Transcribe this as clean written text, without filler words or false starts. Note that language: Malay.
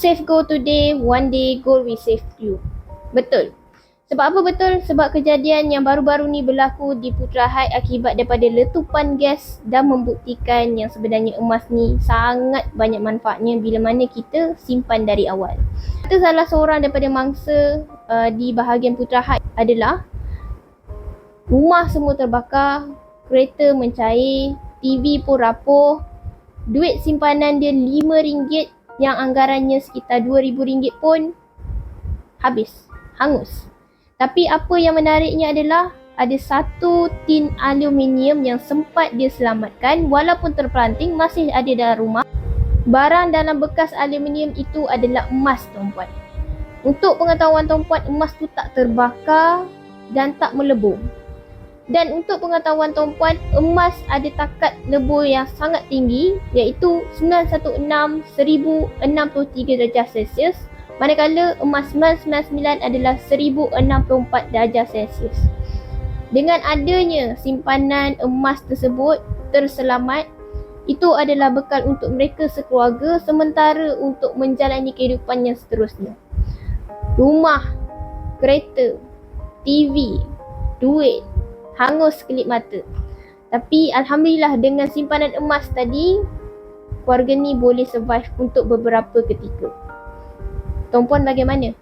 Save gold today, one day gold will save you. Betul. Sebab apa betul? Sebab kejadian yang baru-baru ni berlaku di Putra Heights akibat daripada letupan gas dah membuktikan yang sebenarnya emas ni sangat banyak manfaatnya bila mana kita simpan dari awal. Salah seorang daripada mangsa di bahagian Putra Heights adalah rumah semua terbakar, kereta mencair, TV pun rapuh, duit simpanan dia RM5 yang anggarannya sekitar RM2,000 pun habis, hangus. Tapi apa yang menariknya adalah ada satu tin aluminium yang sempat dia selamatkan walaupun terpelanting masih ada dalam rumah. Barang dalam bekas aluminium itu adalah emas, tuan-puan. Untuk pengetahuan tuan-puan, emas tu tak terbakar dan tak melebur. Dan untuk pengetahuan tuan-puan, emas ada takat lebur yang sangat tinggi iaitu 916 1063 darjah Celsius, manakala emas 999 adalah 1064 darjah Celsius. Dengan adanya simpanan emas tersebut terselamat, itu adalah bekal untuk mereka sekeluarga sementara untuk menjalani kehidupan yang seterusnya. Rumah, kereta, TV, duit hangus sekelip mata. Tapi alhamdulillah dengan simpanan emas tadi, keluarga ni boleh survive untuk beberapa ketika. Tuan-puan bagaimana?